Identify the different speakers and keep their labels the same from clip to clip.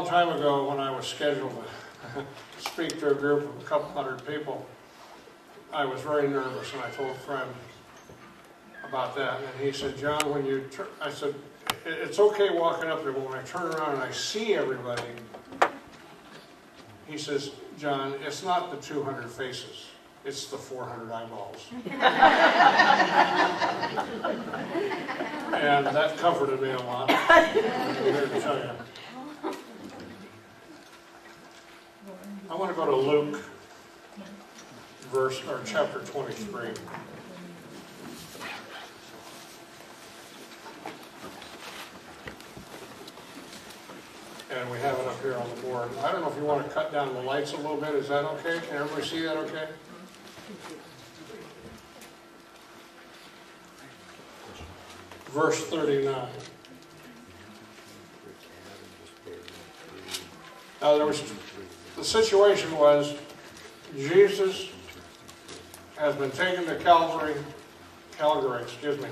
Speaker 1: long time ago, when I was scheduled to speak to a group of a couple hundred people, I was very nervous, and I told a friend about that. And he said, John, when you turn, I said, it's okay walking up there, but when I turn around and I see everybody, he says, John, it's not the 200 faces, it's the 400 eyeballs. And that comforted me a lot. I'm here to tell you. I want to go to Luke, chapter 23. And we have it up here on the board. I don't know if you want to cut down the lights a little bit. Is that okay? Can everybody see that okay? Verse 39. Now the situation was, Jesus has been taken to Calgary, excuse me.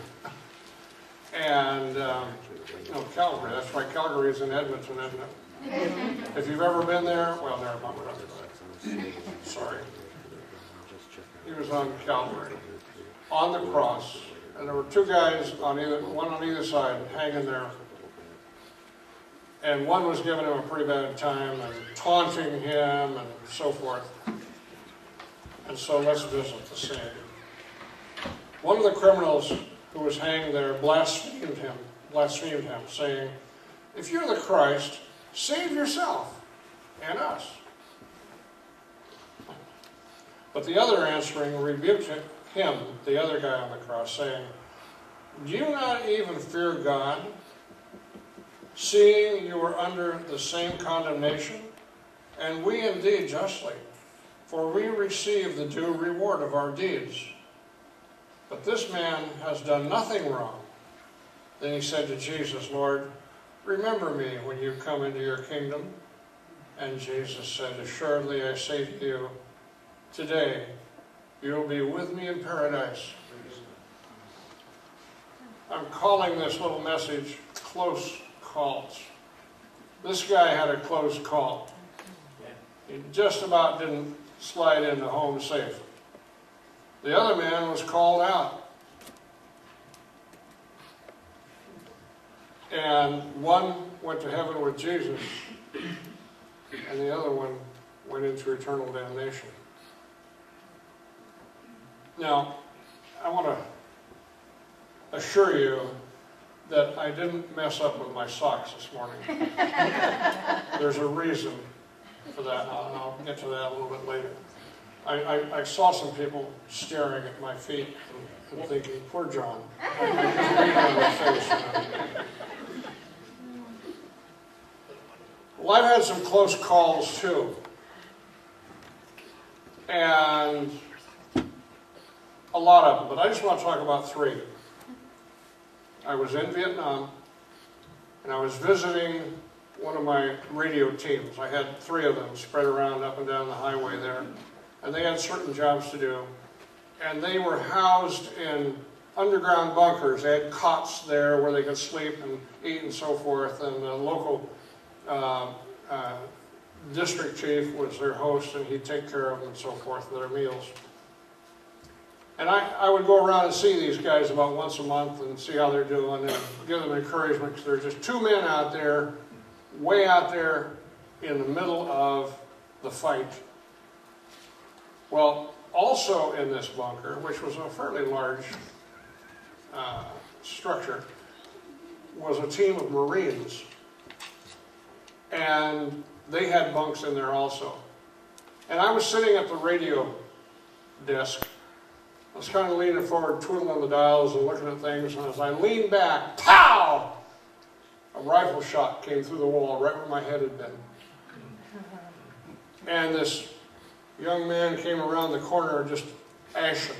Speaker 1: And, no, Calgary, that's right, Calgary is in Edmonton, isn't it? If you've ever been there, well, never mind. Sorry. He was on Calvary, on the cross, and there were two guys, one on either side, hanging there. And one was giving him a pretty bad time and taunting him and so forth. And so let's visit the scene. One of the criminals who was hanged there blasphemed him, saying, if you're the Christ, save yourself and us. But the other answering rebuked him, the other guy on the cross, saying, do you not even fear God, seeing you are under the same condemnation? And we indeed justly, for we receive the due reward of our deeds. But this man has done nothing wrong. Then he said to Jesus, Lord, remember me when you come into your kingdom. And Jesus said, assuredly I say to you, today you will be with me in paradise. I'm calling this little message Close Calls. This guy had a close call. He just about didn't slide into home safe. The other man was called out. And one went to heaven with Jesus, and the other one went into eternal damnation. Now, I want to assure you that I didn't mess up with my socks this morning. There's a reason for that, and I'll get to that a little bit later. I saw some people staring at my feet and thinking, poor John. Well, I've had some close calls too. And a lot of them, but I just want to talk about three. I was in Vietnam, and I was visiting one of my radio teams. I had three of them spread around up and down the highway there, and they had certain jobs to do. And they were housed in underground bunkers. They had cots there where they could sleep and eat and so forth, and the local district chief was their host, and he'd take care of them and so forth, their meals. And I would go around and see these guys about once a month and see how they're doing and give them encouragement, because they're just two men out there, way out there in the middle of the fight. Well, also in this bunker, which was a fairly large structure, was a team of Marines. And they had bunks in there also. And I was sitting at the radio desk. I was kind of leaning forward, twiddling the dials and looking at things, and as I leaned back, pow! A rifle shot came through the wall right where my head had been. And this young man came around the corner just ashen.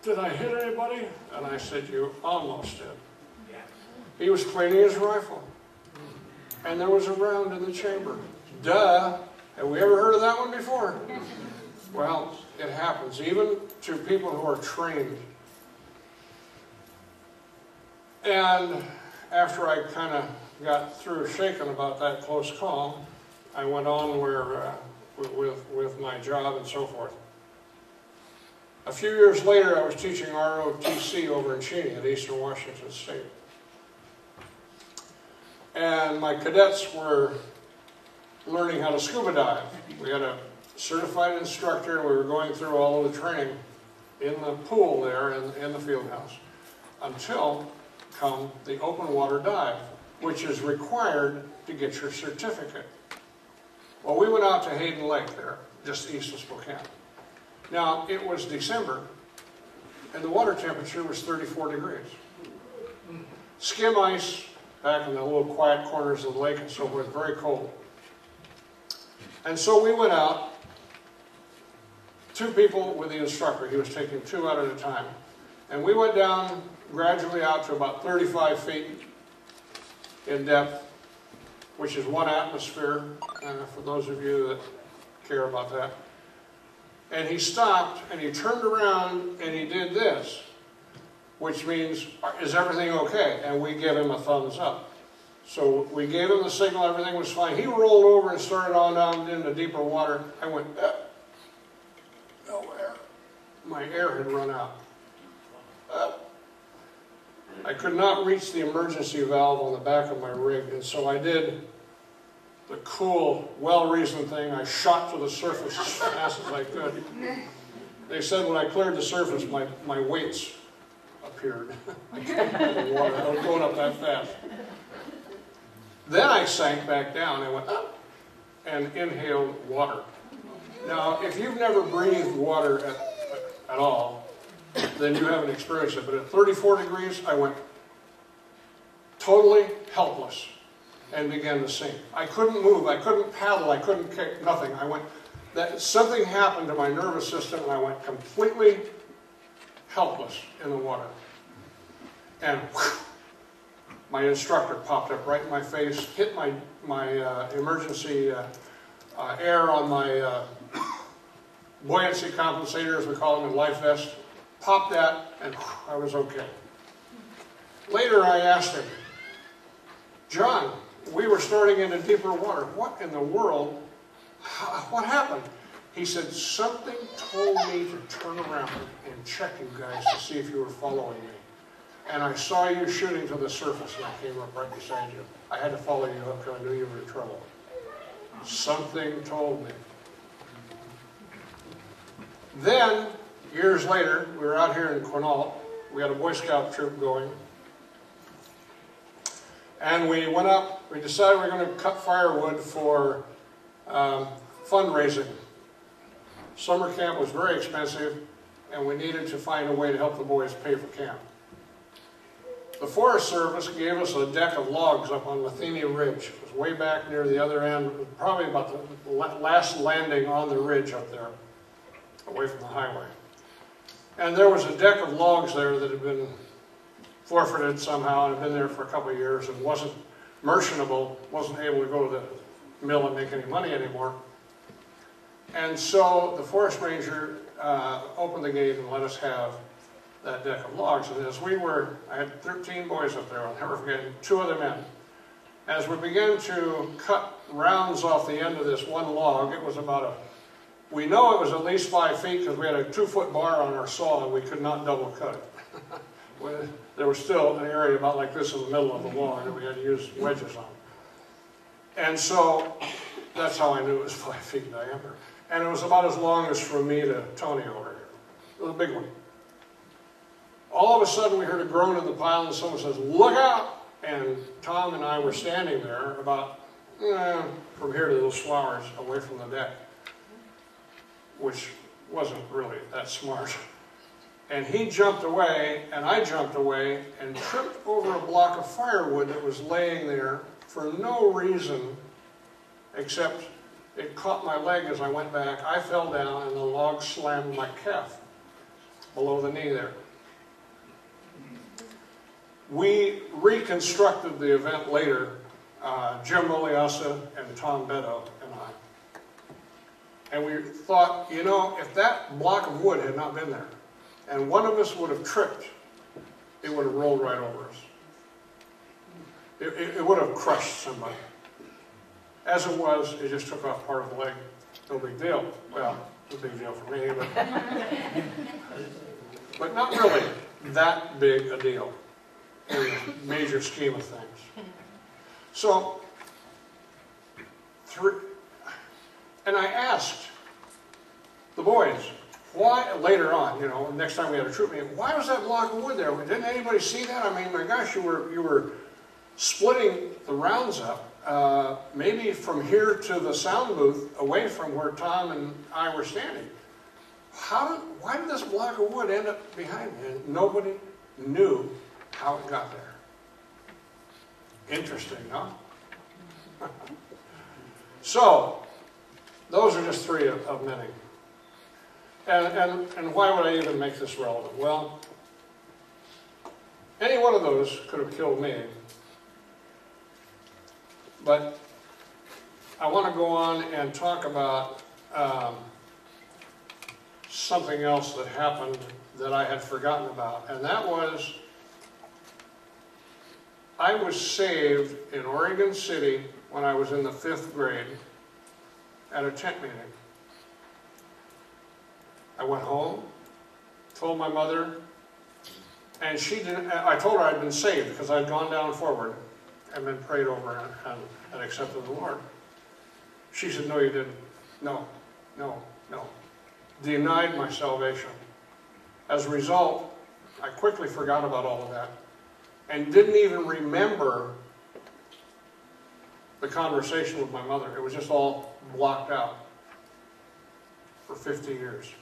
Speaker 1: Did I hit anybody? And I said, you almost did. He was cleaning his rifle. And there was a round in the chamber. Duh! Have we ever heard of that one before? Well, it happens, even to people who are trained. And after I kind of got through shaken about that close call, I went on with my job and so forth. A few years later, I was teaching ROTC over in Cheney at Eastern Washington State. And my cadets were learning how to scuba dive. We had a certified instructor, and we were going through all of the training in the pool there in the field house until come the open water dive, which is required to get your certificate. Well, we went out to Hayden Lake there, just east of Spokane. Now, it was December, and the water temperature was 34 degrees. Skim ice back in the little quiet corners of the lake and so forth, very cold. And so we went out, 2 people with the instructor. He was taking 2 out at a time. And we went down gradually out to about 35 feet in depth, which is 1 atmosphere, for those of you that care about that. And he stopped, and he turned around, and he did this, which means, is everything okay? And we give him a thumbs up. So we gave him the signal, everything was fine. He rolled over and started on down into deeper water. I went, no air. My air had run out. I could not reach the emergency valve on the back of my rig, and so I did the cool, well-reasoned thing. I shot to the surface as fast as I could. They said when I cleared the surface, my weights appeared. I came out of the water. I was going up that fast. Then I sank back down and went up and inhaled water. Now, if you've never breathed water at all, then you haven't experienced it. But at 34 degrees, I went totally helpless and began to sink. I couldn't move. I couldn't paddle. I couldn't kick. Nothing. Something happened to my nervous system, and I went completely helpless in the water. And whew, my instructor popped up right in my face, hit my emergency air on my buoyancy compensator, as we call them, in life vest, popped that, and I was okay. Later I asked him, John, we were starting into deeper water. What in the world, what happened? He said, something told me to turn around and check you guys to see if you were following me. And I saw you shooting to the surface, and I came up right beside you. I had to follow you up because I knew you were in trouble. Something told me. Then, years later, we were out here in Quinault. We had a Boy Scout troop going. And we went up, we decided we were going to cut firewood for fundraising. Summer camp was very expensive, and we needed to find a way to help the boys pay for camp. The Forest Service gave us a deck of logs up on Lathenia Ridge. It was way back near the other end, probably about the last landing on the ridge up there, away from the highway. And there was a deck of logs there that had been forfeited somehow and had been there for a couple of years and wasn't merchantable, wasn't able to go to the mill and make any money anymore. And so the forest ranger opened the gate and let us have that deck of logs. And as I had 13 boys up there, I'll never forget, 2 other men. As we began to cut rounds off the end of this one log, it was about we know it was at least 5 feet because we had a 2-foot bar on our saw and we could not double cut it. There was still an area about like this in the middle of the log that we had to use wedges on. And so that's how I knew it was 5 feet in diameter. And it was about as long as from me to Tony over here. It was a big one. All of a sudden we heard a groan in the pile and someone says, look out! And Tom and I were standing there about from here to those flowers away from the deck, which wasn't really that smart. And he jumped away, and I jumped away, and tripped over a block of firewood that was laying there for no reason except it caught my leg as I went back. I fell down, and the log slammed my calf below the knee there. We reconstructed the event later, Jim Moliasa and Tom Beddoe and I. And we thought, you know, if that block of wood had not been there, and one of us would have tripped, it would have rolled right over us. it would have crushed somebody. As it was, it just took off part of the leg. No big deal. Well, it's a big deal for me, but not really that big a deal in the major scheme of things. So, and I asked the boys, why, later on, you know, next time we had a troop meeting, why was that block of wood there? Didn't anybody see that? I mean, my gosh, you were splitting the rounds up. Maybe from here to the sound booth, away from where Tom and I were standing. Why did this block of wood end up behind me? And nobody knew how it got there. Interesting, huh? So, those are just three of many. And why would I even make this relevant? Well, any one of those could have killed me. But I want to go on and talk about something else that happened that I had forgotten about. And that was, I was saved in Oregon City when I was in the 5th grade at a tent meeting. I went home, told my mother, and she didn't. I told her I'd been saved because I'd gone down forward and been prayed over and accepted the Lord. She said, no, you didn't. No, no, no. Denied my salvation. As a result, I quickly forgot about all of that and didn't even remember the conversation with my mother. It was just all blocked out for 50 years.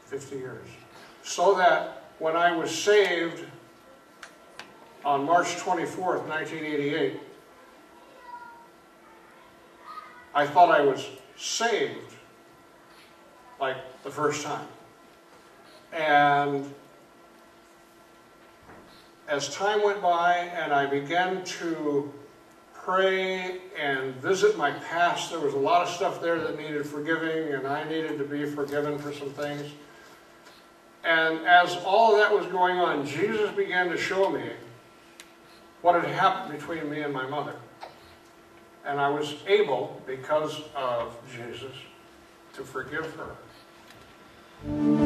Speaker 1: 50 years. So that when I was saved on March 24th, 1988, I thought I was saved like the first time. And as time went by and I began to pray and visit my past, there was a lot of stuff there that needed forgiving, and I needed to be forgiven for some things. And as all of that was going on, Jesus began to show me what had happened between me and my mother. And I was able, because of Jesus, to forgive her.